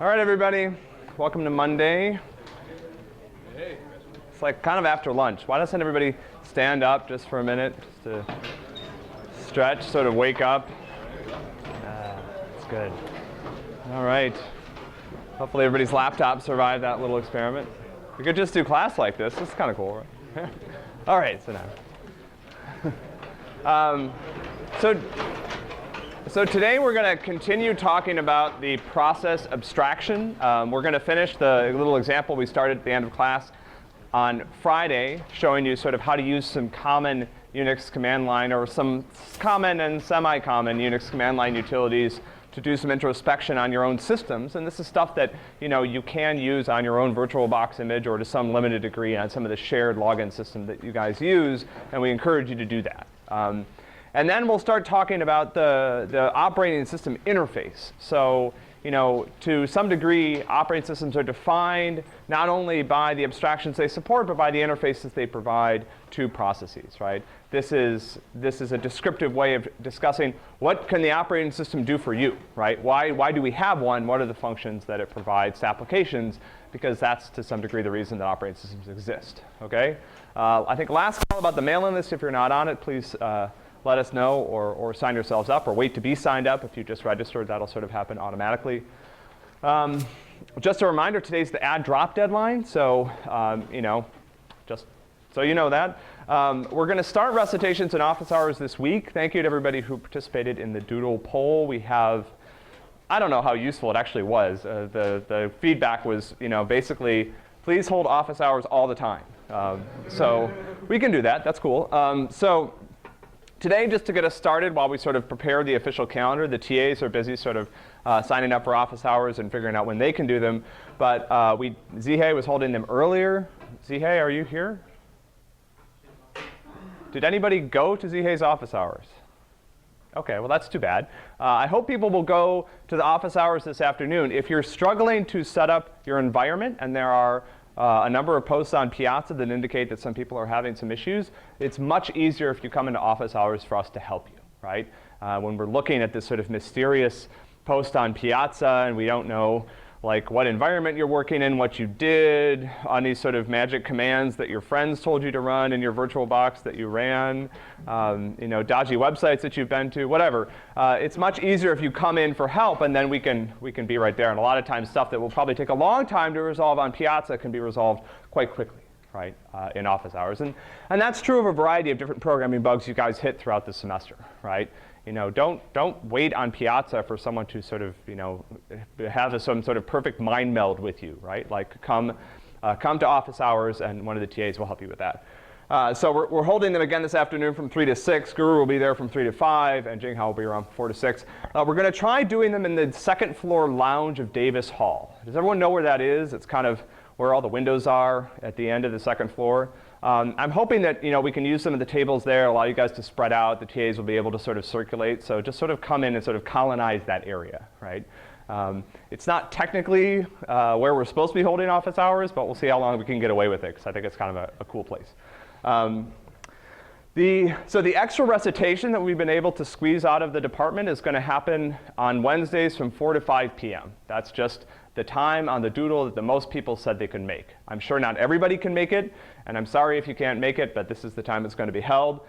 All right, everybody. Welcome to Monday. It's like kind of after lunch. Why doesn't everybody stand up just for a minute, just to stretch, sort of wake up? That's good. All right. Hopefully everybody's laptop survived that little experiment. We could just do class like this. This is kind of cool, right? All right, sit down. So today we're going to continue talking about the process abstraction. We're going to finish the little example we started at the end of class on Friday, showing you sort of how to use some common Unix command line or some common and semi-common Unix command line utilities to do some introspection on your own systems. And this is stuff that you can use on your own VirtualBox image or to some limited degree on some of the shared login system that you guys use, and we encourage you to do that. And then we'll start talking about the operating system interface. So, to some degree, operating systems are defined not only by the abstractions they support, but by the interfaces they provide to processes, right? This is a descriptive way of discussing what can the operating system do for you, right? Why do we have one? What are the functions that it provides to applications? Because that's, to some degree, the reason that operating systems exist, okay? I think last call about the mailing list, if you're not on it, please let us know or sign yourselves up or wait to be signed up. If you just registered, that'll sort of happen automatically. Just a reminder, today's the add drop deadline. So, just so you know that. We're going to start recitations in office hours this week. Thank you to everybody who participated in the Doodle poll. We have, I don't know how useful it actually was. The feedback was, basically, please hold office hours all the time. So we can do that. That's cool. So today, just to get us started while we sort of prepare the official calendar, the TAs are busy sort of signing up for office hours and figuring out when they can do them. But Zihei was holding them earlier. Zihei, are you here? Did anybody go to Zihei's office hours? OK, well, that's too bad. I hope people will go to the office hours this afternoon. If you're struggling to set up your environment, and there are a number of posts on Piazza that indicate that some people are having some issues, it's much easier if you come into office hours for us to help you, right? When we're looking at this sort of mysterious post on Piazza and we don't know like what environment you're working in, what you did on these sort of magic commands that your friends told you to run in your VirtualBox that you ran, dodgy websites that you've been to, whatever. It's much easier if you come in for help, and then we can be right there. And a lot of times stuff that will probably take a long time to resolve on Piazza can be resolved quite quickly, right, in office hours. And that's true of a variety of different programming bugs you guys hit throughout the semester, right? Don't wait on Piazza for someone to sort of, have some sort of perfect mind meld with you, right? Like come to office hours, and one of the TAs will help you with that. So we're holding them again this afternoon from 3 to 6. Guru will be there from 3 to 5, and Jinghao will be around 4 to 6. We're going to try doing them in the second floor lounge of Davis Hall. Does everyone know where that is? It's kind of where all the windows are at the end of the second floor. I'm hoping that we can use some of the tables there, allow you guys to spread out. The TAs will be able to sort of circulate. So just sort of come in and sort of colonize that area, right? It's not technically where we're supposed to be holding office hours, but we'll see how long we can get away with it, because I think it's kind of a cool place. So the extra recitation that we've been able to squeeze out of the department is going to happen on Wednesdays from 4 to 5 p.m. That's just the time on the doodle that the most people said they could make. I'm sure not everybody can make it, and I'm sorry if you can't make it, but this is the time it's going to be held.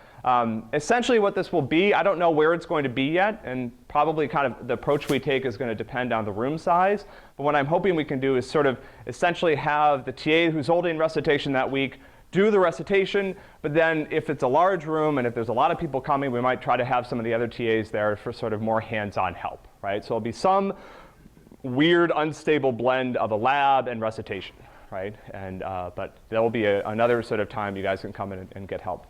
Essentially what this will be, I don't know where it's going to be yet, and probably kind of the approach we take is going to depend on the room size. But what I'm hoping we can do is sort of essentially have the TA who's holding recitation that week do the recitation, but then if it's a large room and if there's a lot of people coming, we might try to have some of the other TAs there for sort of more hands-on help, right? So it'll be some weird, unstable blend of a lab and recitation, right? And but there will be another sort of time you guys can come in and get help.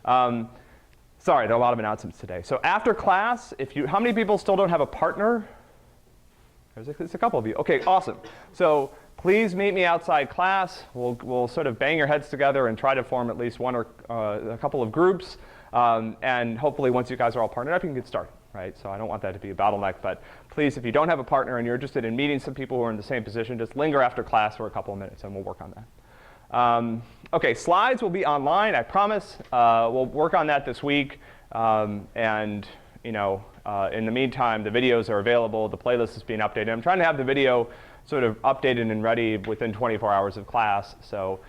Sorry, there are a lot of announcements today. So after class, how many people still don't have a partner? There's a couple of you. OK, awesome. So please meet me outside class. We'll sort of bang your heads together and try to form at least one or a couple of groups. And hopefully, once you guys are all partnered up, you can get started, right? So I don't want that to be a bottleneck. But please, if you don't have a partner and you're interested in meeting some people who are in the same position, just linger after class for a couple of minutes, and we'll work on that. OK, slides will be online, I promise. We'll work on that this week. And In the meantime, the videos are available. The playlist is being updated. I'm trying to have the video sort of updated and ready within 24 hours of class. So,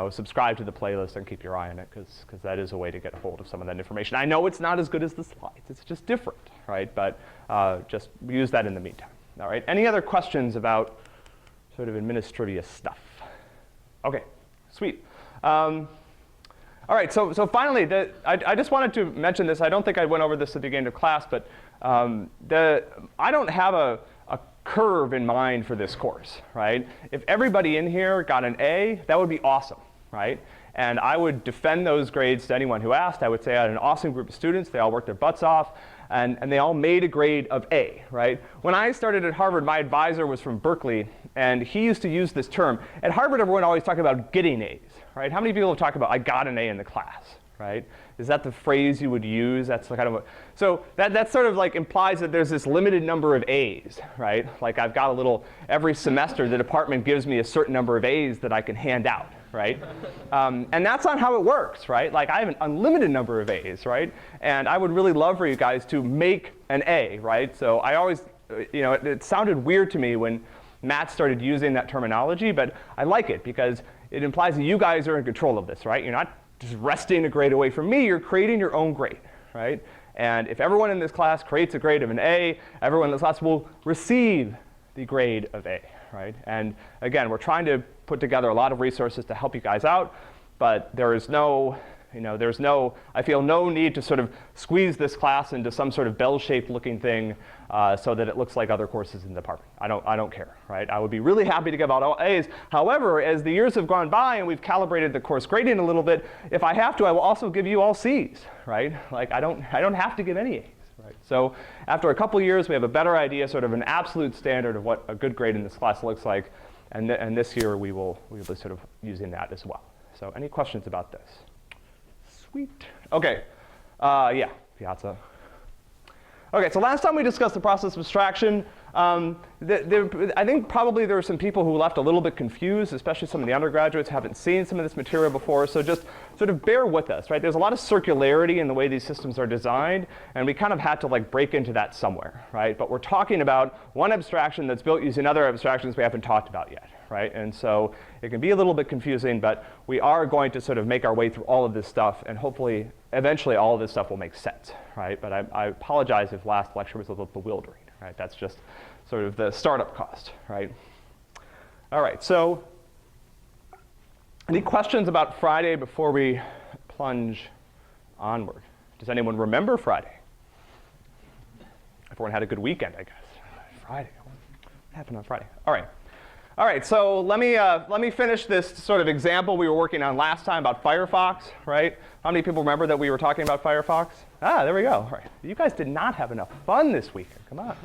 subscribe to the playlist and keep your eye on it, because that is a way to get a hold of some of that information. I know it's not as good as the slides. It's just different, right? But just use that in the meantime. All right. Any other questions about sort of administrivia stuff? OK, sweet. All right. So finally, I just wanted to mention this. I don't think I went over this at the beginning of class, but I don't have a curve in mind for this course, right? If everybody in here got an A, that would be awesome, right? And I would defend those grades to anyone who asked. I would say I had an awesome group of students. They all worked their butts off, and they all made a grade of A, right? When I started at Harvard, my advisor was from Berkeley, and he used to use this term. At Harvard, everyone always talked about getting A's, right? How many people have talked about, I got an A in the class, right? Is that the phrase you would use? That's the kind of so that sort of like implies that there's this limited number of A's, right? Like I've got a little, every semester the department gives me a certain number of A's that I can hand out, right? And that's not how it works, right? Like I have an unlimited number of A's, right? And I would really love for you guys to make an A, right? So I always, it sounded weird to me when Matt started using that terminology, but I like it because it implies that you guys are in control of this, right? You're not just wresting a grade away from me, you're creating your own grade, right? And if everyone in this class creates a grade of an A, everyone in this class will receive the grade of A, right? And again, we're trying to put together a lot of resources to help you guys out, but there is no, I feel no need to sort of squeeze this class into some sort of bell-shaped looking thing so that it looks like other courses in the department. I don't care, right? I would be really happy to give out all A's. However, as the years have gone by and we've calibrated the course grading a little bit, if I have to, I will also give you all C's, right? Like I don't have to give any A's, right? So after a couple years, we have a better idea, sort of an absolute standard of what a good grade in this class looks like, and this year we will be sort of using that as well. So any questions about this? Sweet. OK. Yeah, Piazza. OK, so last time we discussed the process of abstraction. I think probably there were some people who left a little bit confused, especially some of the undergraduates haven't seen some of this material before. So just sort of bear with us, right? There's a lot of circularity in the way these systems are designed, and we kind of had to like break into that somewhere, right? But we're talking about one abstraction that's built using other abstractions we haven't talked about yet, right? And so it can be a little bit confusing, but we are going to sort of make our way through all of this stuff, and hopefully, eventually, all of this stuff will make sense, right? But I apologize if last lecture was a little bewildering, right? That's just sort of the startup cost, right? All right, so any questions about Friday before we plunge onward? Does anyone remember Friday? Everyone had a good weekend, I guess. Friday, what happened on Friday? All right, so let me finish this sort of example we were working on last time about Firefox, right? How many people remember that we were talking about Firefox? Ah, there we go. All right. You guys did not have enough fun this weekend. Come on.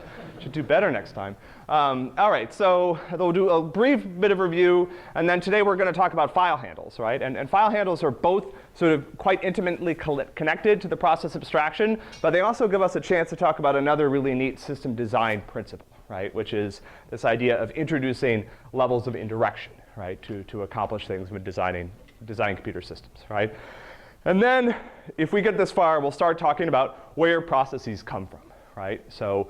Should do better next time. All right, so we'll do a brief bit of review, and then today we're going to talk about file handles, right? And file handles are both sort of quite intimately connected to the process abstraction, but they also give us a chance to talk about another really neat system design principle, right? Which is this idea of introducing levels of indirection, right? To accomplish things when designing computer systems, right? And then if we get this far, we'll start talking about where processes come from, right? So,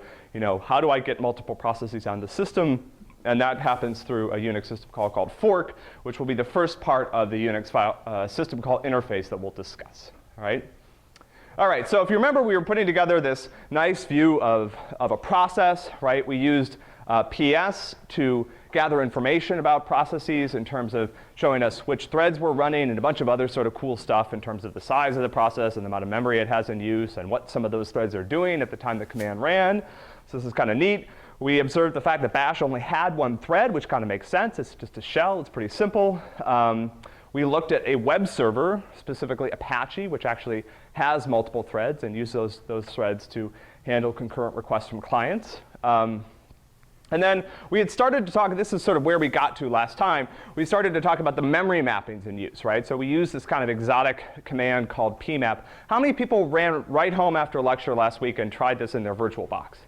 how do I get multiple processes on the system? And that happens through a Unix system call called fork, which will be the first part of the Unix file system call interface that we'll discuss, all right? All right, so if you remember, we were putting together this nice view of a process, right? We used PS to gather information about processes in terms of showing us which threads were running and a bunch of other sort of cool stuff in terms of the size of the process and the amount of memory it has in use and what some of those threads are doing at the time the command ran. So this is kind of neat. We observed the fact that bash only had one thread, which kind of makes sense. It's just a shell. It's pretty simple. We looked at a web server, specifically Apache, which actually has multiple threads and use those threads to handle concurrent requests from clients. And then we had started to talk, this is sort of where we got to last time, we started to talk about the memory mappings in use, right? So we used this kind of exotic command called pmap. How many people ran right home after a lecture last week and tried this in their virtual box?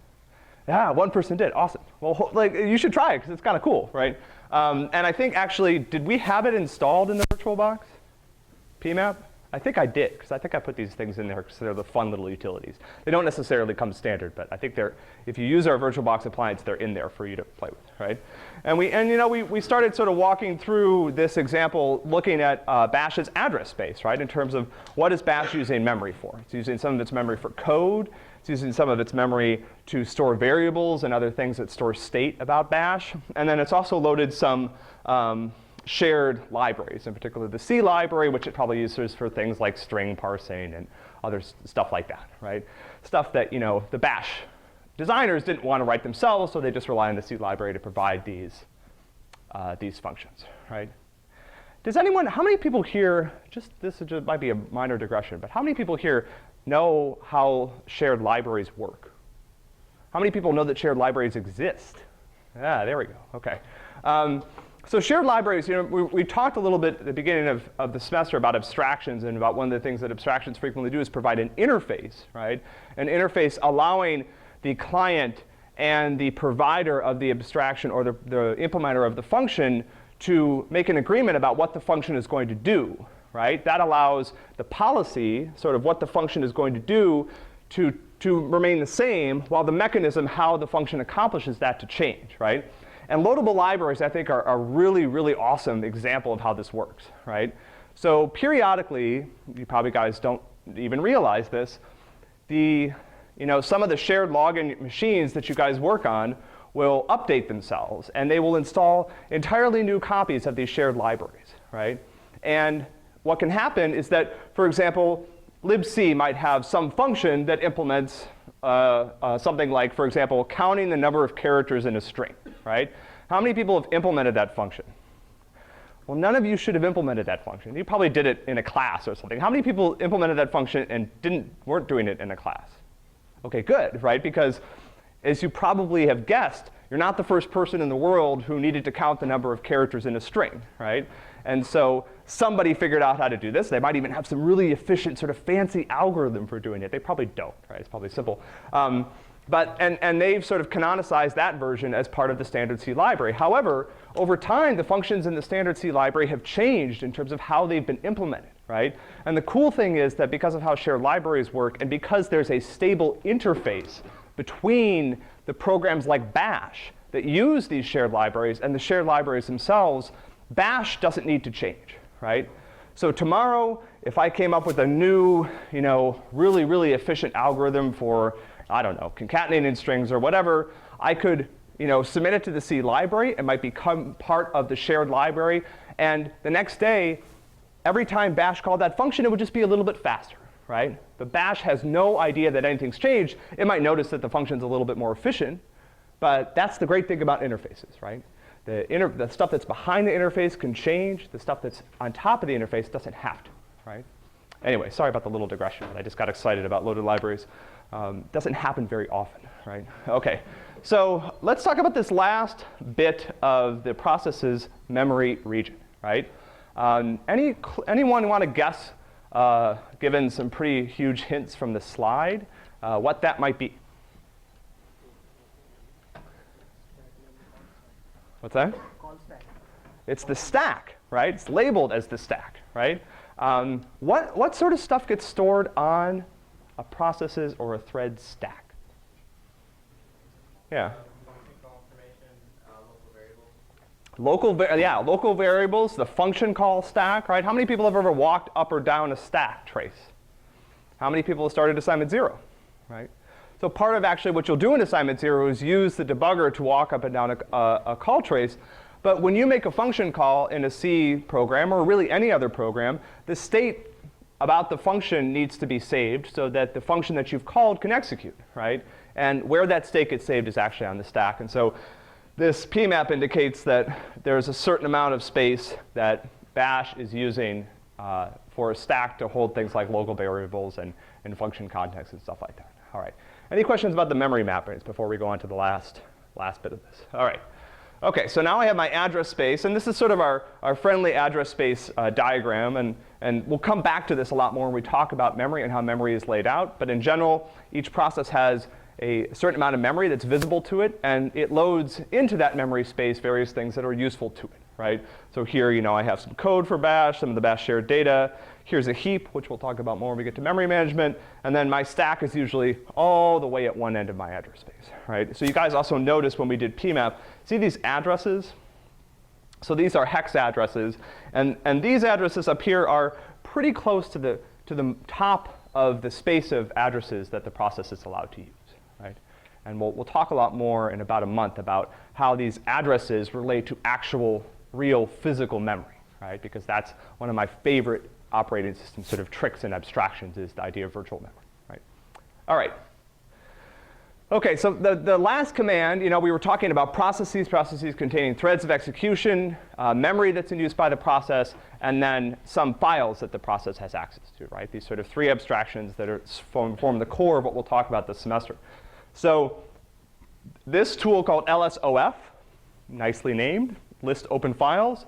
Yeah, one person did. Awesome. Well, you should try it because it's kind of cool, right? And I think actually, did we have it installed in the virtual box? PMAP? I think I did, because I think I put these things in there because they're the fun little utilities. They don't necessarily come standard, but I think if you use our VirtualBox appliance, they're in there for you to play with, right? And we started sort of walking through this example looking at Bash's address space, right? In terms of what is Bash using memory for? It's using some of its memory for code. It's using some of its memory to store variables and other things that store state about Bash. And then it's also loaded some shared libraries, in particular the C library, which it probably uses for things like string parsing and other stuff like that, right? Stuff that the Bash designers didn't want to write themselves, so they just rely on the C library to provide these functions, right? Does anyone, how many people here, this might be a minor digression, but how many people here know how shared libraries work? How many people know that shared libraries exist? Yeah, there we go, okay. So shared libraries, we talked a little bit at the beginning of the semester about abstractions, and about one of the things that abstractions frequently do is provide an interface, right? An interface allowing the client and the provider of the abstraction, or the implementer of the function, to make an agreement about what the function is going to do, right? That allows the policy, sort of what the function is going to do, to remain the same, while the mechanism, how the function accomplishes that, to change, right? And loadable libraries, I think, are a really, really awesome example of how this works, right? So periodically, you probably guys don't even realize this, some of the shared login machines that you guys work on will update themselves, and they will install entirely new copies of these shared libraries, right? And what can happen is that, for example, libc might have some function that implements something like, for example, counting the number of characters in a string, right? How many people have implemented that function? Well, none of you should have implemented that function. You probably did it in a class or something. How many people implemented that function and weren't doing it in a class? Okay, good, right? Because as you probably have guessed, you're not the first person in the world who needed to count the number of characters in a string, right? And so somebody figured out how to do this. They might even have some really efficient, sort of fancy algorithm for doing it. They probably don't, right? It's probably simple. And they've sort of canonicized that version as part of the standard C library. However, over time, the functions in the standard C library have changed in terms of how they've been implemented, right? And the cool thing is that because of how shared libraries work, and because there's a stable interface between the programs like Bash that use these shared libraries and the shared libraries themselves, Bash doesn't need to change, right? So tomorrow, if I came up with a new, really, really efficient algorithm for, I don't know, concatenating strings or whatever, I could, submit it to the C library. It might become part of the shared library. And the next day, every time Bash called that function, it would just be a little bit faster, right? But Bash has no idea that anything's changed. It might notice that the function's a little bit more efficient. But that's the great thing about interfaces, right? The stuff that's behind the interface can change. The stuff that's on top of the interface doesn't have to, right? Anyway, sorry about the little digression. I just got excited about loaded libraries. Doesn't happen very often, right? OK, so let's talk about this last bit of the process's memory region, right? Anyone want to guess, given some pretty huge hints from the slide, what that might be? What's that? It's the stack, right? It's labeled as the stack, right? What sort of stuff gets stored on a process's or a thread's stack? Yeah. Function call information, local variables. Local variables, the function call stack, right? How many people have ever walked up or down a stack trace? How many people have started assignment 0, right? So part of actually what you'll do in assignment 0 is use the debugger to walk up and down a call trace. But when you make a function call in a C program, or really any other program, the state about the function needs to be saved so that the function that you've called can execute, right? And where that state gets saved is actually on the stack. And so this PMAP indicates that there's a certain amount of space that Bash is using for a stack to hold things like local variables and function context and stuff like that. All right. Any questions about the memory mappings before we go on to the last bit of this? All right. OK, so now I have my address space. And this is sort of our friendly address space diagram. And we'll come back to this a lot more when we talk about memory and how memory is laid out. But in general, each process has a certain amount of memory that's visible to it, and it loads into that memory space various things that are useful to it, right? So here, I have some code for bash, some of the bash shared data. Here's a heap, which we'll talk about more when we get to memory management. And then my stack is usually all the way at one end of my address space, right? So you guys also noticed when we did PMAP, see these addresses? So these are hex addresses. And these addresses up here are pretty close to the top of the space of addresses that the process is allowed to use, right? And we'll talk a lot more in about a month about how these addresses relate to actual, real physical memory, right? Because that's one of my favorite operating system sort of tricks and abstractions is the idea of virtual memory, right? All right. OK, so the last command, we were talking about processes containing threads of execution, memory that's in use by the process, and then some files that the process has access to, right? These sort of three abstractions that form the core of what we'll talk about this semester. So this tool called LSOF, nicely named, list open files,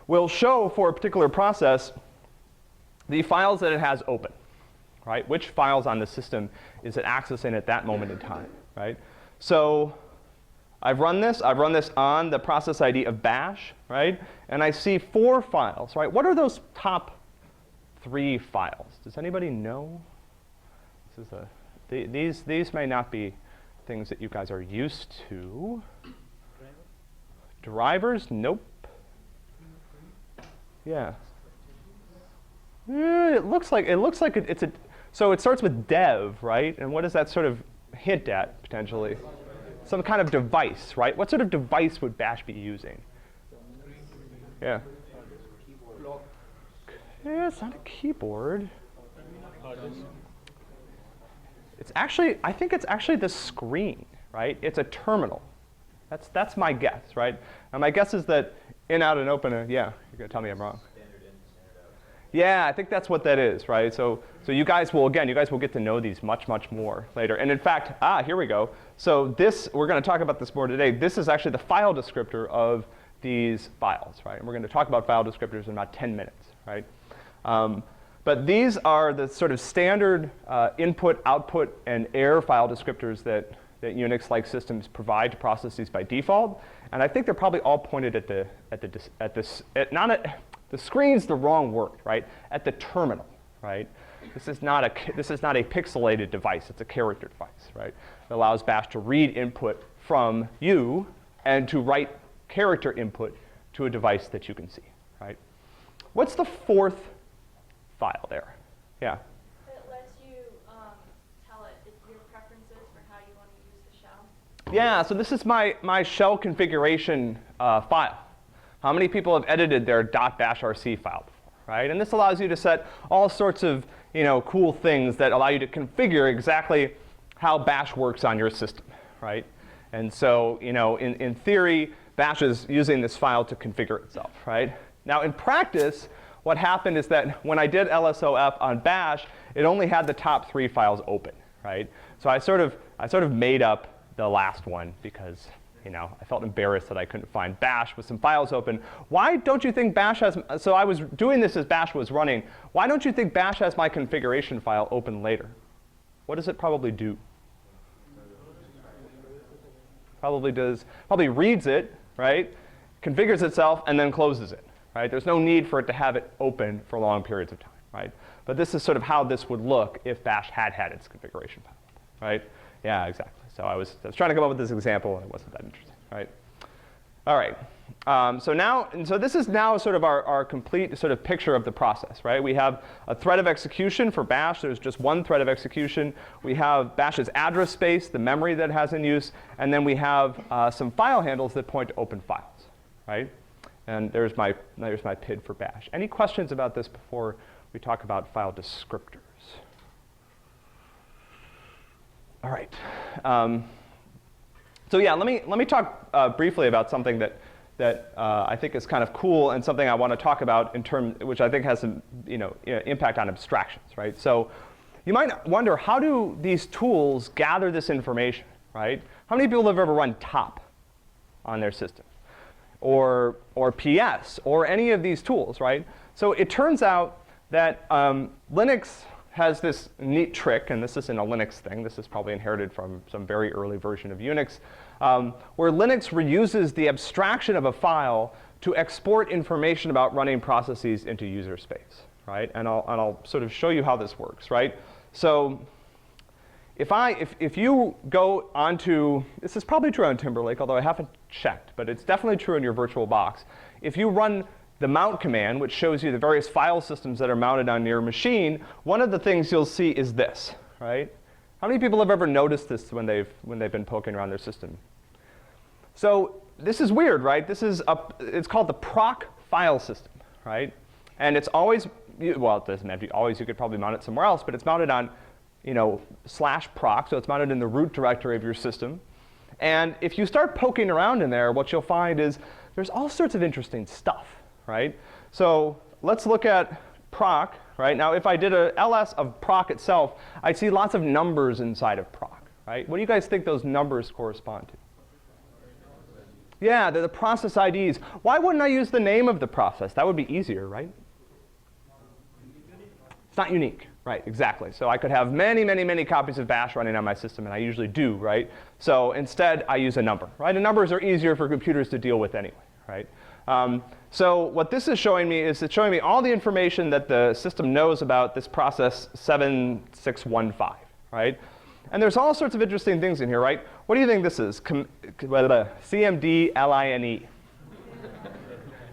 will show for a particular process the files that it has open, right? Which files on the system is it accessing at that moment in time, right? So I've run this on the process ID of bash, right? And I see 4 files, right? What are those top 3 files? Does anybody know? These may not be things that you guys are used to. Drivers? Nope. Yeah. It looks like it's a. So it starts with dev, right? And what does that sort of hint at potentially? Some kind of device, right? What sort of device would bash be using? Yeah. Yeah, it's not a keyboard. It's actually, I think it's actually the screen, right? It's a terminal. That's my guess, right? And my guess is that in, out, and open. Yeah, you're gonna tell me I'm wrong. Yeah, I think that's what that is, right? So you guys will get to know these much more later. And in fact, here we go. So we're going to talk about this more today. This is actually the file descriptor of these files, right? And we're going to talk about file descriptors in about 10 minutes, right? But these are the sort of standard input, output, and error file descriptors that Unix-like systems provide to processes by default. And I think they're probably all pointed the screen's the wrong word, right? At the terminal, right? This is not a pixelated device. It's a character device, right? It allows bash to read input from you and to write character input to a device that you can see, right? What's the 4th file there? Yeah. It lets you tell it your preferences for how you want to use the shell. Yeah. So this is my shell configuration file. How many people have edited their .bashrc file before, right? And this allows you to set all sorts of cool things that allow you to configure exactly how bash works on your system, right? And so in theory, bash is using this file to configure itself, right? Now in practice, what happened is that when I did LSOF on bash, it only had the top 3 files open, right? So I sort of made up the last one because I felt embarrassed that I couldn't find bash with some files open. Why don't you think bash has, so I was doing this as bash was running. Why don't you think bash has my configuration file open later? What does it probably do? Probably reads it, right? Configures itself and then closes it, right? There's no need for it to have it open for long periods of time, right? But this is sort of how this would look if bash had its configuration file, right? Yeah, exactly. So I was trying to come up with this example, and it wasn't that interesting, right? All right. So this is now sort of our complete sort of picture of the process, right? We have a thread of execution for bash. There's just one thread of execution. We have bash's address space, the memory that it has in use, and then we have some file handles that point to open files, right? And there's my PID for bash. Any questions about this before we talk about file descriptors? All right. So yeah, let me talk briefly about something that I think is kind of cool and something I want to talk about which I think has some impact on abstractions, right? So you might wonder, how do these tools gather this information, right? How many people have ever run top on their system, or PS, or any of these tools, right? So it turns out that Linux has this neat trick, and this isn't a Linux thing. This is probably inherited from some very early version of Unix, where Linux reuses the abstraction of a file to export information about running processes into user space, right? And I'll sort of show you how this works, right? So if you go onto, this is probably true on Timberlake, although I haven't checked, but it's definitely true in your virtual box. If you run the mount command, which shows you the various file systems that are mounted on your machine, one of the things you'll see is this, right? How many people have ever noticed this when they've been poking around their system? So this is weird, right? It's called the proc file system, right? And it's always, well, it doesn't have to be always. You could probably mount it somewhere else, but it's mounted on, /proc, so it's mounted in the root directory of your system. And if you start poking around in there, what you'll find is there's all sorts of interesting stuff, right? So let's look at proc, right? Now, if I did a ls of proc itself, I'd see lots of numbers inside of proc, right? What do you guys think those numbers correspond to? Yeah, they're the process IDs. Why wouldn't I use the name of the process? That would be easier, right? It's not unique. Right, exactly. So I could have many, many, many copies of bash running on my system, and I usually do, right? So instead, I use a number, right? And numbers are easier for computers to deal with anyway, right? So what this is showing me is it's showing me all the information that the system knows about this process 7615, right? And there's all sorts of interesting things in here, right? What do you think this is? CMD-LINE.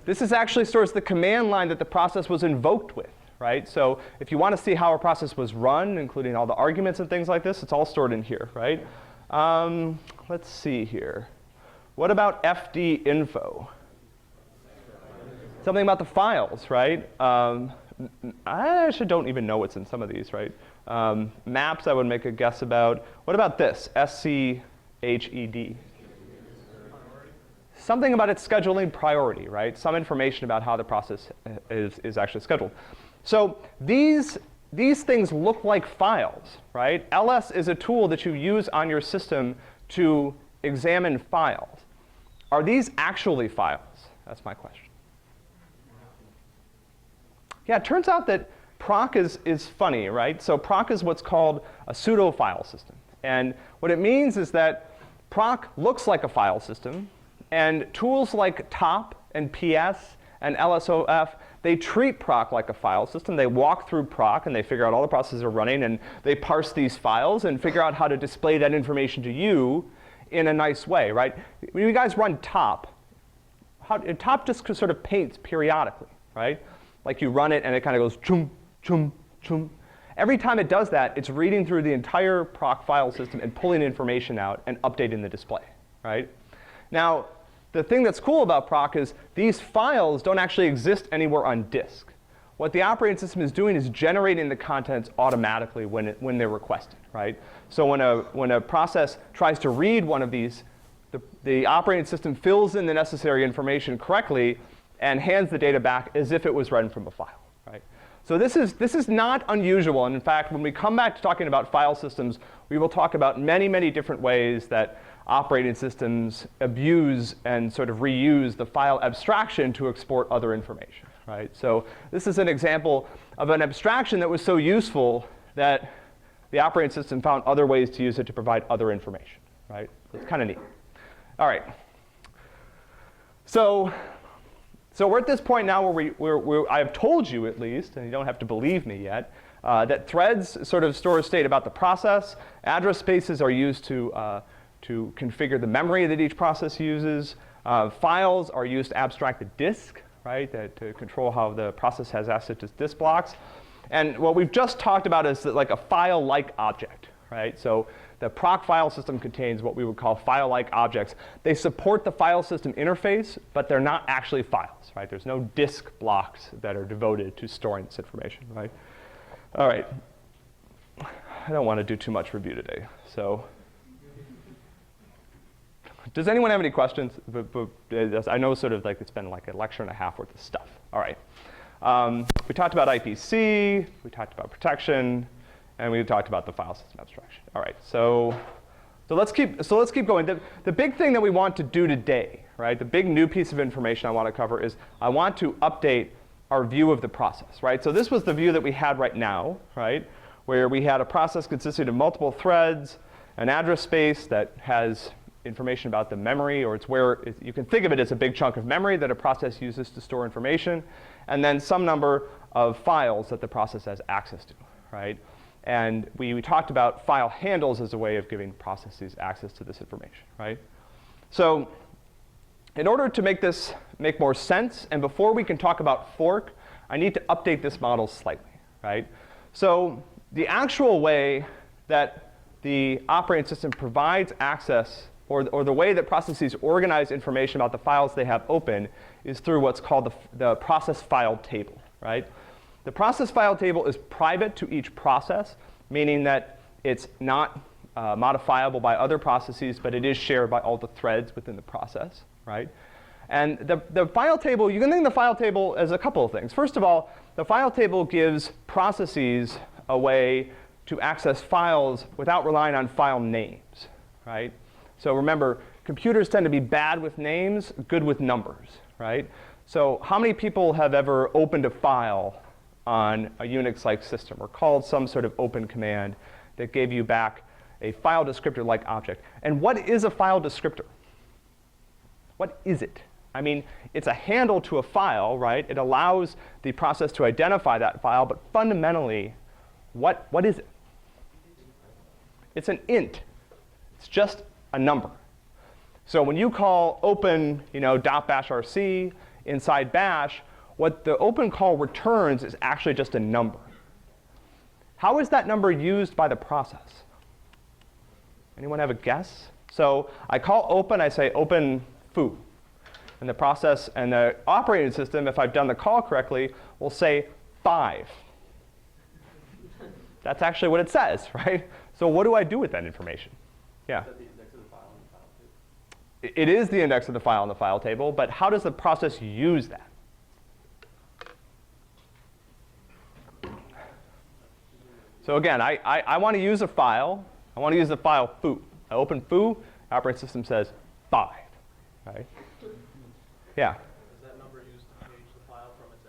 This is actually stores the command line that the process was invoked with. Right? So if you want to see how a process was run, including all the arguments and things like this, it's all stored in here, right? Let's see here. What about FD info? Something about the files, right? I actually don't even know what's in some of these, right? Maps I would make a guess about. What about this? SCHED. Something about its scheduling priority, right? Some information about how the process is actually scheduled. So these things look like files, right? ls is a tool that you use on your system to examine files. Are these actually files? That's my question. Yeah, it turns out that proc is funny, right? So proc is what's called a pseudo file system. And what it means is that proc looks like a file system, and tools like top and ps and lsof, they treat proc like a file system. They walk through proc and they figure out all the processes are running, and they parse these files and figure out how to display that information to you in a nice way, right? When you guys run top, top just sort of paints periodically, right? Like you run it and it kind of goes chum, chum, chum. Every time it does that, it's reading through the entire proc file system and pulling information out and updating the display, right? Now, the thing that's cool about proc is these files don't actually exist anywhere on disk. What the operating system is doing is generating the contents automatically when they're requested, right? So when a process tries to read one of these, the operating system fills in the necessary information correctly and hands the data back as if it was read from a file, right? So this is not unusual. And in fact, when we come back to talking about file systems, we will talk about many, many different ways that operating systems abuse and sort of reuse the file abstraction to export other information, right? So this is an example of an abstraction that was so useful that the operating system found other ways to use it to provide other information, right? So it's kind of neat. All right. So we're at this point now where I've told you at least, and you don't have to believe me yet, that threads sort of store state about the process. Address spaces are used to configure the memory that each process uses. Files are used to abstract the disk, right, to control how the process has access to disk blocks. And what we've just talked about is like a file-like object, right? So the proc file system contains what we would call file-like objects. They support the file system interface, but they're not actually files, right? There's no disk blocks that are devoted to storing this information, right? All right. I don't want to do too much review today, so. Does anyone have any questions? I know sort of like it's been like a lecture and a half worth of stuff. All right. We talked about IPC, we talked about protection, and we talked about the file system abstraction. All right. So let's keep going. The big thing that we want to do today, right? The big new piece of information I want to cover is I want to update our view of the process, right? So this was the view that we had right now, right? where we had a process consisting of multiple threads, an address space that has information about the memory, or it's where you can think of it as a big chunk of memory that a process uses to store information, and then some number of files that the process has access to, right? And we talked about file handles as a way of giving processes access to this information, right? So in order to make this make more sense, and before we can talk about fork, I need to update this model slightly, right? So the actual way that the operating system provides access, or the way that processes organize information about the files they have open, is through what's called the process file table, right? The process file table is private to each process, meaning that it's not modifiable by other processes, but it is shared by all the threads within the process, right? And the file table, you can think of the file table as a couple of things. First of all, the file table gives processes a way to access files without relying on file names, right? So remember, computers tend to be bad with names, good with numbers, right? So how many people have ever opened a file on a Unix-like system, or called some sort of open command that gave you back a file descriptor-like object? And what is a file descriptor? What is it? I mean, it's a handle to a file, right? It allows the process to identify that file, but fundamentally, what is it? It's an int. It's just a number. So when you call open, .bashrc inside bash, what the open call returns is actually just a number. How is that number used by the process? Anyone have a guess? So I call open, I say open foo. And the process and the operating system, if I've done the call correctly, will say 5. That's actually what it says, right? So what do I do with that information? Yeah. Is that the index of the file in the file table? It is the index of the file in the file table, but how does the process use that? So again, I want to use a file. I want to use the file foo. I open foo, operating system says 5, right? Yeah? Is that number used to change the file from its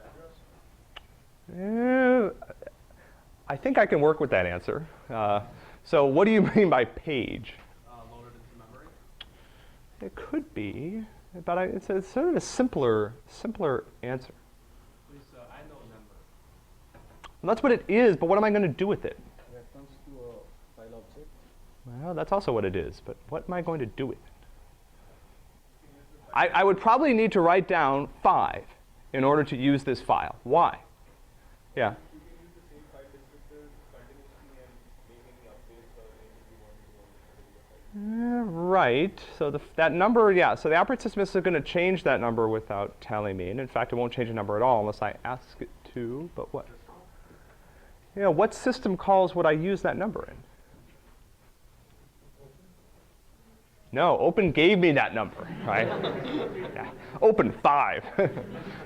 address? I think I can work with that answer. So what do you mean by page? Loaded into memory? It could be, but it's sort of a simpler answer. Please, I know number. Well, that's what it is, but what am I going to do with it? Reference to a file object. Well, that's also what it is, but what am I going to do with it? I would probably need to write down 5 in order to use this file. Why? Yeah? You can use the same file descriptor continuously and make any updates or anything you want to do on the file. Right. So that number, yeah. So the operating system is going to change that number without telling me. And in fact, it won't change the number at all unless I ask it to. But what? Yeah, what system calls would I use that number in? No, open gave me that number, right? Yeah. Open 5.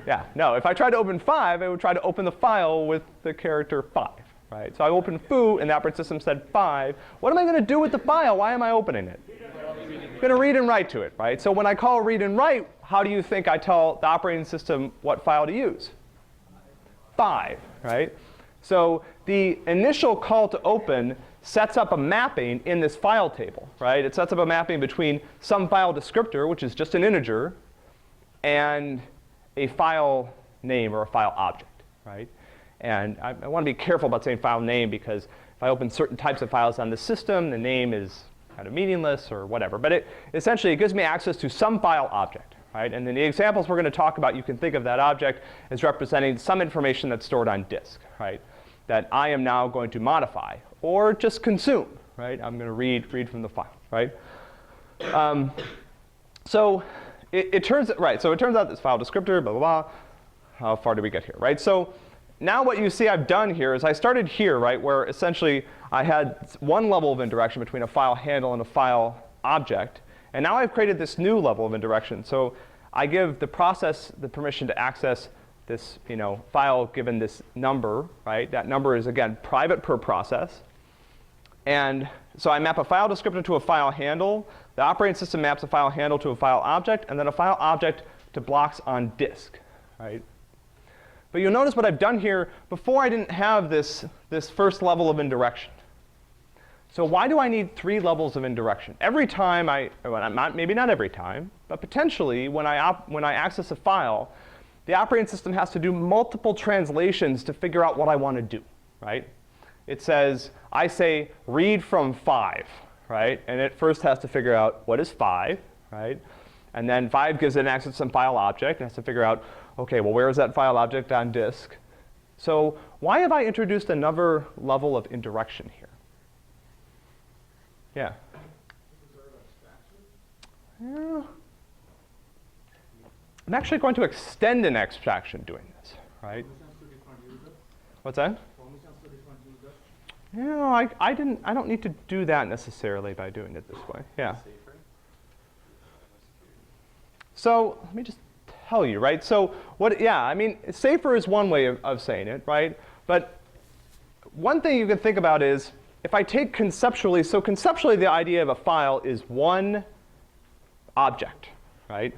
Yeah, no, if I tried to open 5, I would try to open the file with the character 5, right? So I opened foo, and the operating system said 5. What am I going to do with the file? Why am I opening it? I'm going to read and write to it, right? So when I call read and write, how do you think I tell the operating system what file to use? 5, right? So the initial call to open sets up a mapping in this file table, right? It sets up a mapping between some file descriptor, which is just an integer, and a file name or a file object, right? And I want to be careful about saying file name, because if I open certain types of files on the system, the name is kind of meaningless or whatever. But essentially, it gives me access to some file object, right? And in the examples we're going to talk about, you can think of that object as representing some information that's stored on disk, right? That I am now going to modify or just consume, right? I'm going to read from the file, right? So it turns out this file descriptor, blah, blah, blah. How far did we get here, right? So now what you see I've done here is I started here, right, where essentially I had one level of indirection between a file handle and a file object. And now I've created this new level of indirection. So I give the process the permission to access this file given this number, right? That number is, again, private per process. And so I map a file descriptor to a file handle. The operating system maps a file handle to a file object, and then a file object to blocks on disk, right? But you'll notice what I've done here, before I didn't have this first level of indirection. So why do I need 3 levels of indirection? Every time maybe not every time, but potentially when I access a file, the operating system has to do multiple translations to figure out what I want to do, right? It says, I say read from 5, right? And it first has to figure out what is 5, right? And then 5 gives it an access to some file object. It has to figure out, OK, well, where is that file object on disk? So why have I introduced another level of indirection here? Yeah. Yeah. I'm actually going to extend an abstraction doing this, right? What's that? Yeah, I don't need to do that necessarily by doing it this way. Yeah. So let me just tell you, right? So I mean, safer is one way of saying it, right? But one thing you can think about is, if I take conceptually, so conceptually the idea of a file is one object, right?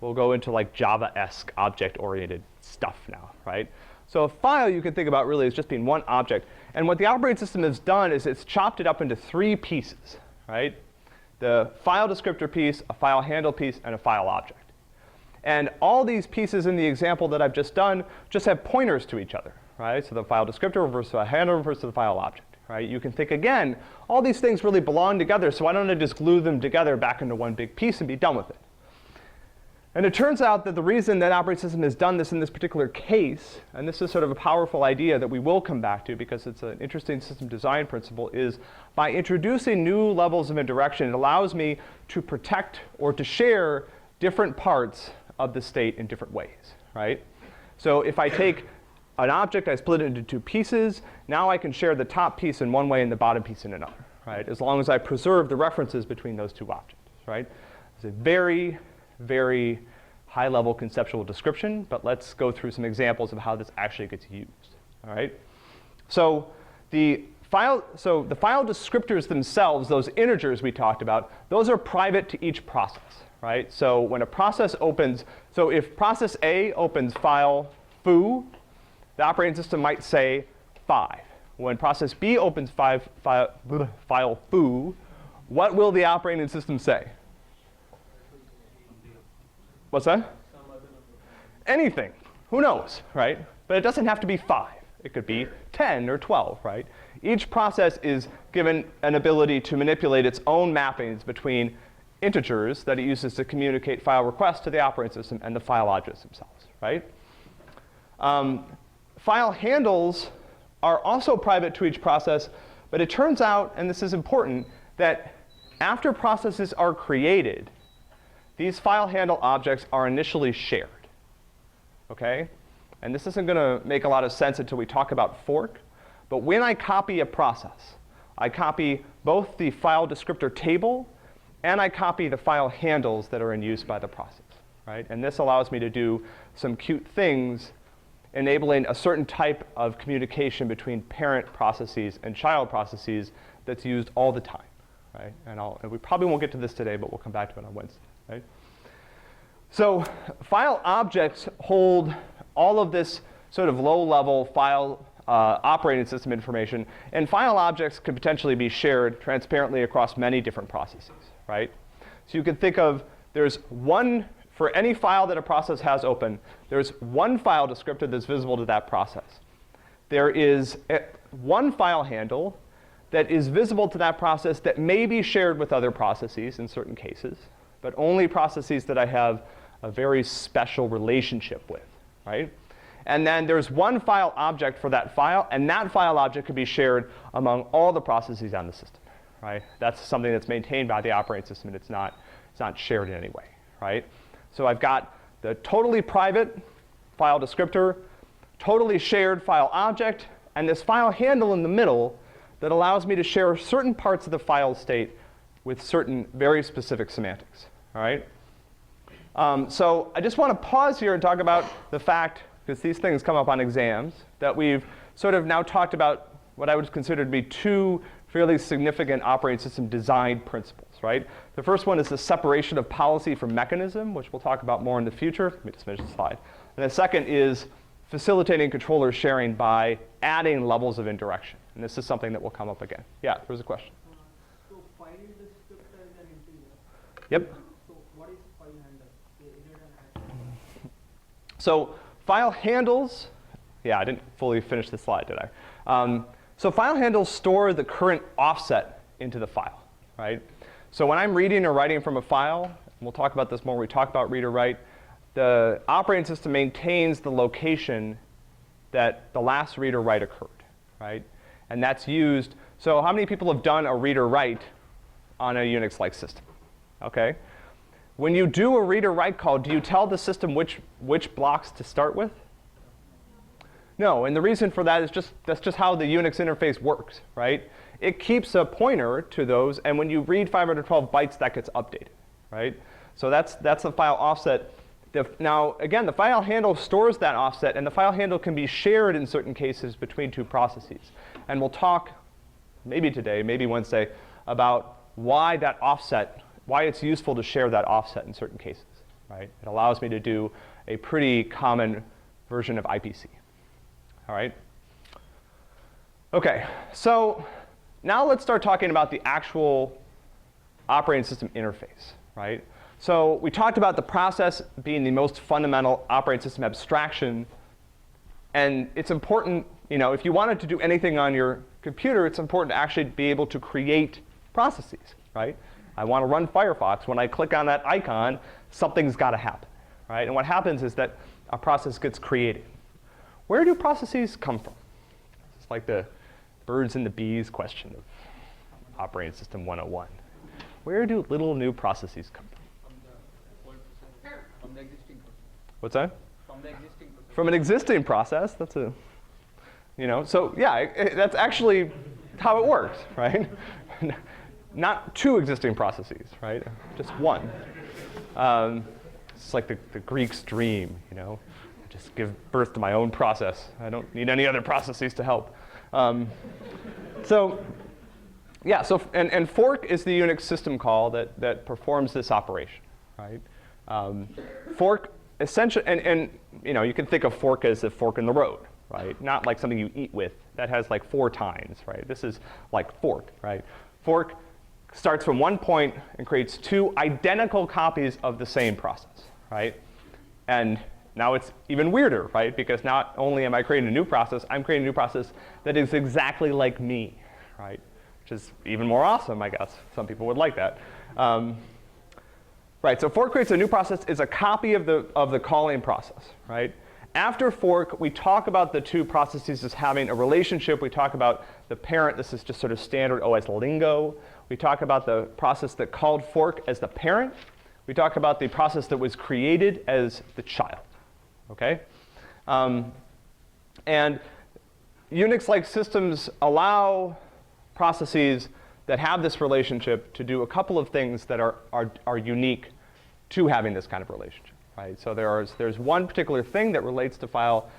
We'll go into like Java-esque object-oriented stuff now, right? So a file you can think about really as just being one object. And what the operating system has done is it's chopped it up into 3 pieces, right? The file descriptor piece, a file handle piece, and a file object. And all these pieces in the example that I've just done just have pointers to each other, right? So the file descriptor refers to a handle, refers to the file object. Right? You can think, again, all these things really belong together, so why don't I just glue them together back into one big piece and be done with it? And it turns out that the reason that operating system has done this in this particular case, and this is sort of a powerful idea that we will come back to because it's an interesting system design principle, is by introducing new levels of indirection, it allows me to protect or to share different parts of the state in different ways, right? So if I take an object, I split it into 2 pieces. Now I can share the top piece in one way and the bottom piece in another, right? As long as I preserve the references between those 2 objects, right? It's a very, very high-level conceptual description, but let's go through some examples of how this actually gets used, all right? So the file descriptors themselves, those integers we talked about, those are private to each process, right? So when a process opens, so if process A opens file foo, the operating system might say 5. When process B opens file foo, what will the operating system say? What's that? Anything. Who knows, right? But it doesn't have to be 5. It could be 10 or 12, right? Each process is given an ability to manipulate its own mappings between integers that it uses to communicate file requests to the operating system and the file objects themselves, right? File handles are also private to each process, but it turns out, and this is important, that after processes are created, these file handle objects are initially shared, okay? And this isn't going to make a lot of sense until we talk about fork, but when I copy a process, I copy both the file descriptor table and I copy the file handles that are in use by the process, right? And this allows me to do some cute things enabling a certain type of communication between parent processes and child processes that's used all the time, right? And we probably won't get to this today, but we'll come back to it on Wednesday, right? So file objects hold all of this sort of low-level file operating system information, and file objects could potentially be shared transparently across many different processes, right? So you can think of, there's one, for any file that a process has open, there's one file descriptor that's visible to that process. There is one file handle that is visible to that process that may be shared with other processes in certain cases, but only processes that I have a very special relationship with, right? And then there's one file object for that file, and that file object could be shared among all the processes on the system, right? That's something that's maintained by the operating system, and it's not shared in any way, right? So I've got the totally private file descriptor, totally shared file object, and this file handle in the middle that allows me to share certain parts of the file state with certain very specific semantics, all right? So I just want to pause here and talk about the fact, because these things come up on exams, that we've sort of now talked about what I would consider to be 2 fairly significant operating system design principles, right? The first one is the separation of policy from mechanism, which we'll talk about more in the future. Let me just finish the slide. And the second is facilitating controller sharing by adding levels of indirection. And this is something that will come up again. Yeah, there was a question. So file descriptor is an integer. Yep. So what is file handle? Is it an action? So file handles, yeah, I didn't fully finish the slide, did I? So file handles store the current offset into the file, right? So when I'm reading or writing from a file, and we'll talk about this more when we talk about read or write, the operating system maintains the location that the last read or write occurred, right? And that's used. So how many people have done a read or write on a Unix-like system? Okay. When you do a read or write call, do you tell the system which blocks to start with? No, and the reason for that is that's just how the Unix interface works, right? It keeps a pointer to those, and when you read 512 bytes, that gets updated, right? So that's the file offset. Now, again, the file handle stores that offset, and the file handle can be shared in certain cases between two processes. And we'll talk, maybe today, maybe Wednesday, about why that offset, why it's useful to share that offset in certain cases, right? It allows me to do a pretty common version of IPC. All right? OK, so now let's start talking about the actual operating system interface, right? So we talked about the process being the most fundamental operating system abstraction. And it's important, if you wanted to do anything on your computer, it's important to actually be able to create processes, right? I want to run Firefox. When I click on that icon, something's got to happen, right? And what happens is that a process gets created. Where do processes come from? It's like the birds and the bees question of operating system 101. Where do little new processes come from? From the existing process. What's that? From the existing process. From an existing process. That's a, so yeah, that's actually how it works, right? Not two existing processes, right? Just one. It's like the Greek's dream, Just give birth to my own process. I don't need any other processes to help. So fork is the Unix system call that performs this operation, right? Fork essentially, and you can think of fork as a fork in the road, right? Not like something you eat with that has like 4 tines, right? This is like fork, right? Fork starts from one point and creates 2 identical copies of the same process, right? And now it's even weirder, right? Because not only am I creating a new process, I'm creating a new process that is exactly like me, right? Which is even more awesome, I guess. Some people would like that. Right, so fork creates a new process. It's a copy of the calling process, right? After fork, we talk about the two processes as having a relationship. We talk about the parent. This is just sort of standard OS lingo. We talk about the process that called fork as the parent. We talk about the process that was created as the child. Okay? And Unix-like systems allow processes that have this relationship to do a couple of things that are unique to having this kind of relationship. Right? So there's one particular thing that relates to file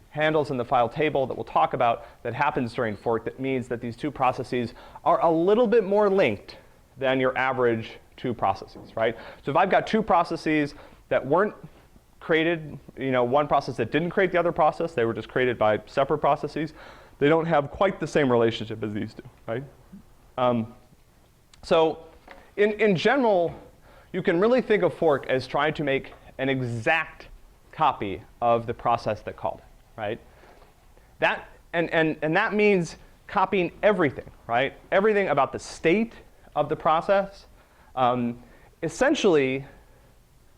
handles in the file table that we'll talk about that happens during fork that means that these two processes are a little bit more linked than your average 2 processes. Right? So if I've got 2 processes that weren't created, one process that didn't create the other process, they were just created by separate processes, they don't have quite the same relationship as these do. Right? So in general, you can really think of fork as trying to make an exact copy of the process that called it, right? And that means copying everything, right? Everything about the state of the process. Essentially,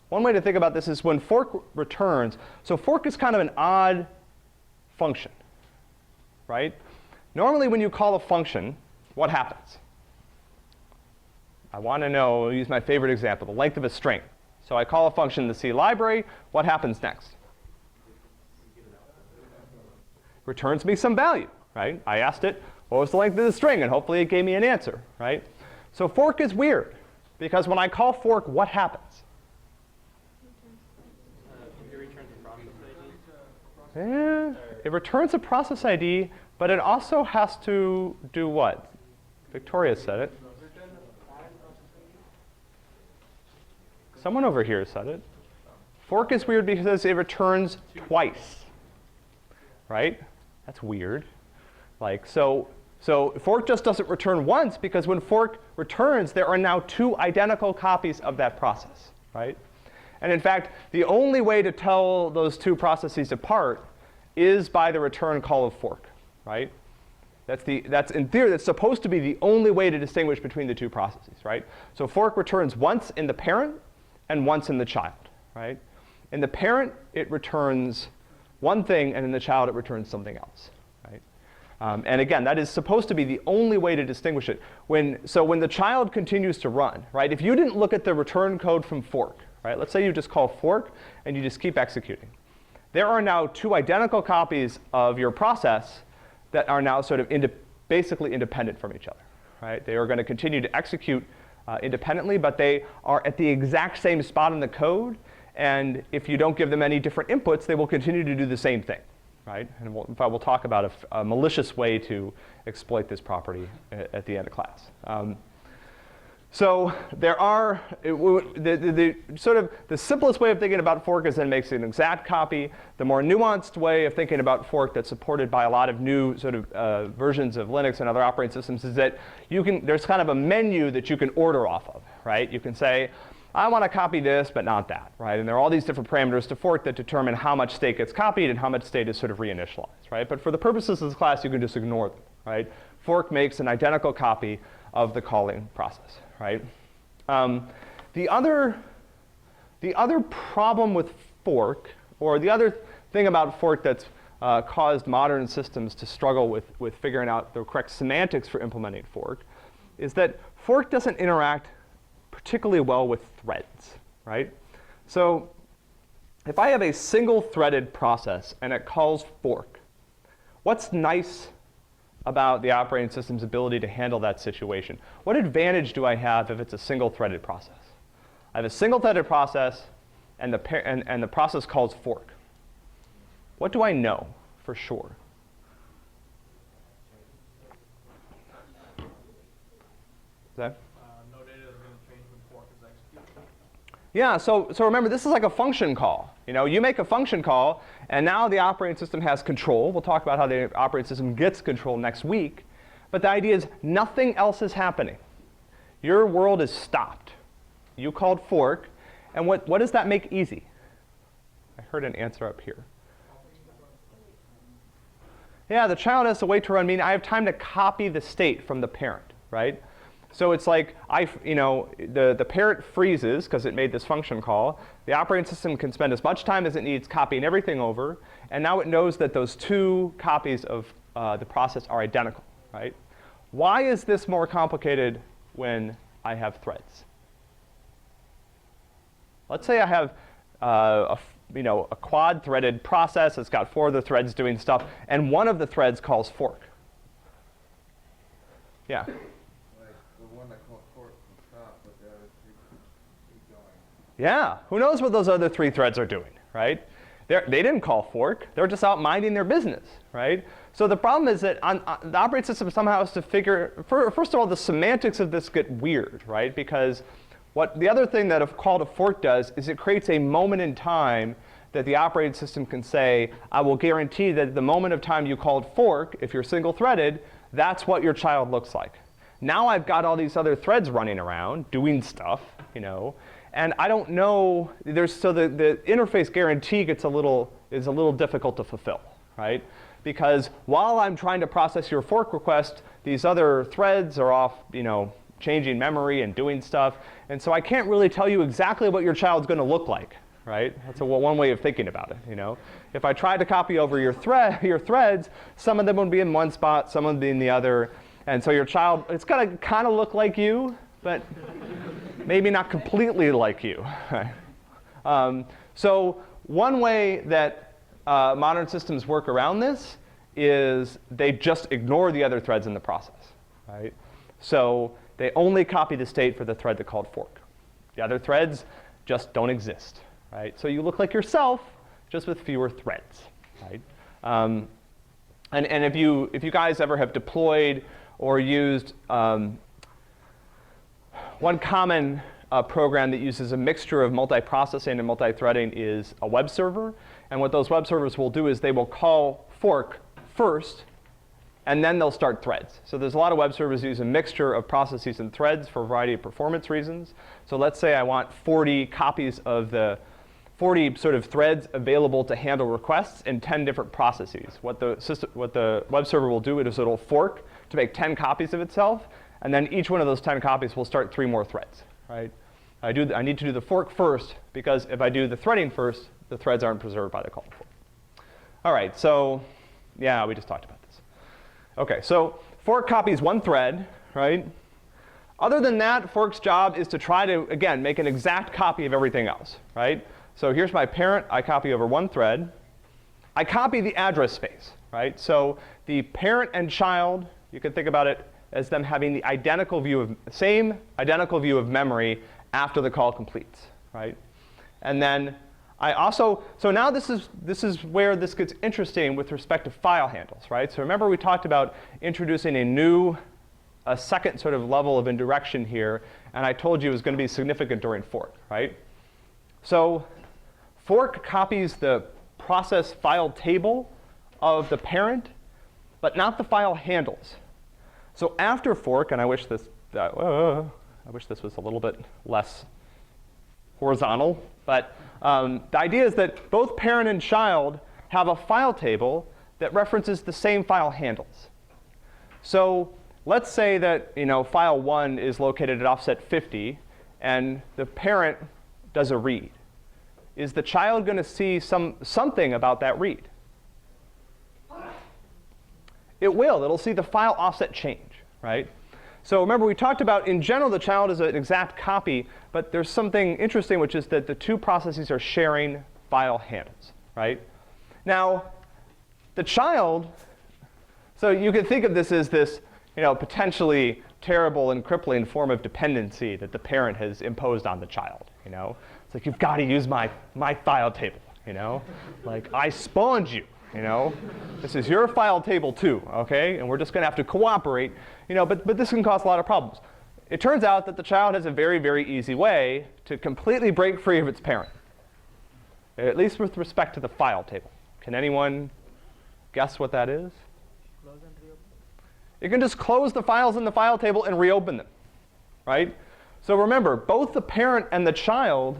one way to think about this is when fork returns. So fork is kind of an odd function, right? Normally, when you call a function, what happens? I want to know, use my favorite example, the length of a string. So I call a function in the C library. What happens next? Returns me some value, right? I asked it, what was the length of the string? And hopefully it gave me an answer, right? So fork is weird, because when I call fork, what happens? It returns a process ID. Yeah, it returns a process ID, but it also has to do what? Victoria said it. Someone over here said it. Fork is weird because it returns twice. right? That's weird. Like, so fork just doesn't return once, because when fork returns, there are now two identical copies of that process, right? And in fact, the only way to tell those two processes apart is by the return call of fork, right? That's in theory, that's supposed to be the only way to distinguish between the two processes, right? So fork returns once in the parent and once in the child, right? In the parent, it returns one thing, and in the child, it returns something else, right? And again, that is supposed to be the only way to distinguish it. So when the child continues to run, right? If you didn't look at the return code from fork, right? Let's say you just call fork, and you just keep executing. There are now two identical copies of your process that are now sort of basically independent from each other, right? They are going to continue to execute independently, but they are at the exact same spot in the code. And if you don't give them any different inputs, they will continue to do the same thing, right? And we'll talk about a malicious way to exploit this property at the end of class. So there are, the simplest way of thinking about fork is then makes an exact copy. The more nuanced way of thinking about fork that's supported by a lot of new sort of versions of Linux and other operating systems is that there's kind of a menu that you can order off of, right? You can say, I want to copy this, but not that, right? And there are all these different parameters to fork that determine how much state gets copied and how much state is sort of reinitialized, right? But for the purposes of this class, you can just ignore them, right? Fork makes an identical copy of the calling process, right? The other problem with fork, or the other thing about fork that's caused modern systems to struggle with figuring out the correct semantics for implementing fork, is that fork doesn't interact particularly well with threads, right? So if I have a single threaded process and it calls fork, what's nice about the operating system's ability to handle that situation? What advantage do I have if it's a single threaded process? I have a single threaded process and the process calls fork. What do I know for sure? Is that? No data is going to change when fork is executed. Yeah, so remember, this is like a function call. You make a function call, and now the operating system has control. We'll talk about how the operating system gets control next week. But the idea is nothing else is happening. Your world is stopped. You called fork, and what does that make easy? I heard an answer up here. Yeah, the child has to wait to run, meaning I have time to copy the state from the parent, right? So it's like, the parent freezes because it made this function call. The operating system can spend as much time as it needs copying everything over. And now it knows that those two copies of the process are identical, right? Why is this more complicated when I have threads? Let's say I have a quad-threaded process. It's got 4 other threads doing stuff. And one of the threads calls fork. Yeah? Yeah, who knows what those other 3 threads are doing, right? They didn't call fork. They're just out minding their business, right? So the problem is that the operating system somehow has to figure, first of all, the semantics of this get weird, right? Because the other thing that a call to fork does is it creates a moment in time that the operating system can say, I will guarantee that at the moment of time you called fork, if you're single-threaded, that's what your child looks like. Now I've got all these other threads running around doing stuff, and I don't know, so the interface guarantee is a little difficult to fulfill, right? Because while I'm trying to process your fork request, these other threads are off, changing memory and doing stuff. And so I can't really tell you exactly what your child's going to look like, right? That's one way of thinking about it, If I try to copy over your threads, some of them would be in one spot, some would be in the other. And so your child, it's going to kind of look like you, but maybe not completely like you. So one way that modern systems work around this is they just ignore the other threads in the process, right? So they only copy the state for the thread that called fork. The other threads just don't exist, right? So you look like yourself, just with fewer threads, right? And if you guys ever have deployed or used one common program that uses a mixture of multiprocessing and multi-threading is a web server. And what those web servers will do is they will call fork first, and then they'll start threads. So there's a lot of web servers that use a mixture of processes and threads for a variety of performance reasons. So let's say I want 40 copies of the 40 sort of threads available to handle requests in 10 different processes. What the web server will do is it'll fork to make 10 copies of itself, and then each one of those 10 copies will start 3 more threads, right? I need to do the fork first, because if I do the threading first, the threads aren't preserved by the call fork. All right, so yeah, we just talked about this. OK, so fork copies 1 thread, right? Other than that, fork's job is to try to, again, make an exact copy of everything else, right? So here's my parent. I copy over 1 thread. I copy the address space, right? So the parent and child, you can think about it as them having the same identical view of memory after the call completes, right? And then I also, so now this is where this gets interesting with respect to file handles, right? So remember we talked about introducing a second sort of level of indirection here, and I told you it was going to be significant during fork, right? So fork copies the process file table of the parent, but not the file handles. So after fork, and I wish this was a little bit less horizontal, but the idea is that both parent and child have a file table that references the same file handles. So let's say that file 1 is located at offset 50, and the parent does a read. Is the child going to see something about that read? It will. It'll see the file offset change, right? So remember, we talked about, in general, the child is an exact copy. But there's something interesting, which is that the 2 processes are sharing file handles, right? Now, the child, so you can think of this as this potentially terrible and crippling form of dependency that the parent has imposed on the child. It's like, you've got to use my file table. Like, I spawned you. This is your file table too, OK? And we're just going to have to cooperate. But this can cause a lot of problems. It turns out that the child has a very, very easy way to completely break free of its parent, at least with respect to the file table. Can anyone guess what that is? Close and reopen. You can just close the files in the file table and reopen them, right? So remember, both the parent and the child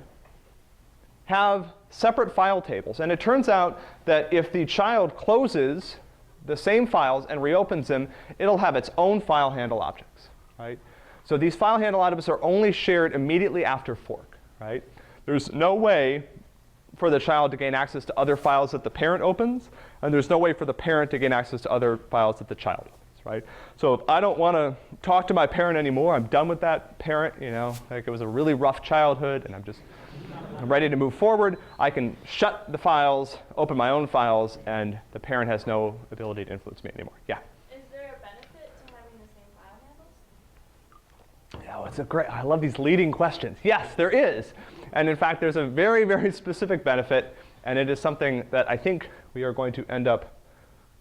have separate file tables. And it turns out that if the child closes the same files and reopens them, it'll have its own file handle objects, right? So these file handle objects are only shared immediately after fork, right? There's no way for the child to gain access to other files that the parent opens, and there's no way for the parent to gain access to other files that the child opens, right? So if I don't want to talk to my parent anymore, I'm done with that parent, like it was a really rough childhood, and I'm ready to move forward, I can shut the files, open my own files, and the parent has no ability to influence me anymore. Yeah? Is there a benefit to having the same file handles? I love these leading questions. Yes, there is. And in fact, there's a very, very specific benefit, and it is something that I think we are going to end up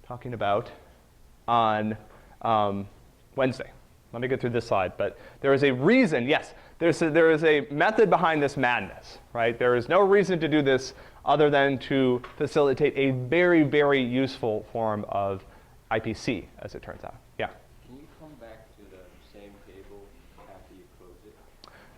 talking about on Wednesday. Let me get through this slide. But there is a reason, yes, there is a method behind this madness, right? There is no reason to do this other than to facilitate a very, very useful form of IPC, as it turns out. Yeah? Can you come back to the same table after you close it?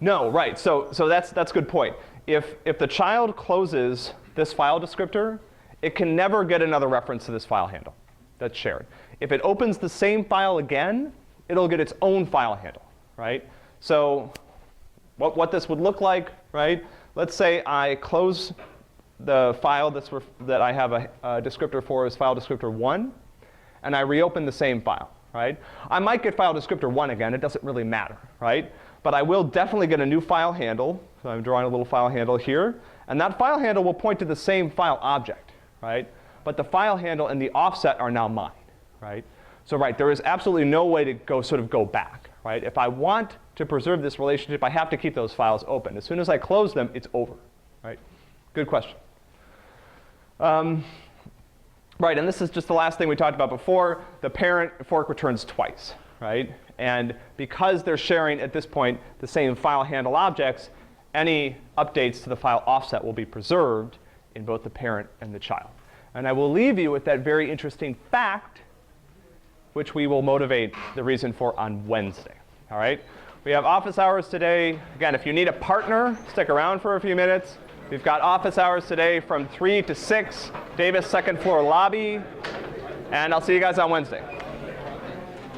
No, right. So that's a good point. If the child closes this file descriptor, it can never get another reference to this file handle that's shared. If it opens the same file again, it'll get its own file handle, right? So what this would look like, right? Let's say I close the file that I have a descriptor for is file descriptor 1, and I reopen the same file, right? I might get file descriptor 1 again. It doesn't really matter, right? But I will definitely get a new file handle. So I'm drawing a little file handle here. And that file handle will point to the same file object, right? But the file handle and the offset are now mine, right? So right, there is absolutely no way to go back, right? If I want to preserve this relationship, I have to keep those files open. As soon as I close them, it's over, right? Good question. Right, and this is just the last thing we talked about before. The parent fork returns twice, right? And because they're sharing, at this point, the same file handle objects, any updates to the file offset will be preserved in both the parent and the child. And I will leave you with that very interesting fact, which we will motivate the reason for on Wednesday. All right? We have office hours today. Again, if you need a partner, stick around for a few minutes. We've got office hours today from 3 to 6, Davis second floor lobby. And I'll see you guys on Wednesday.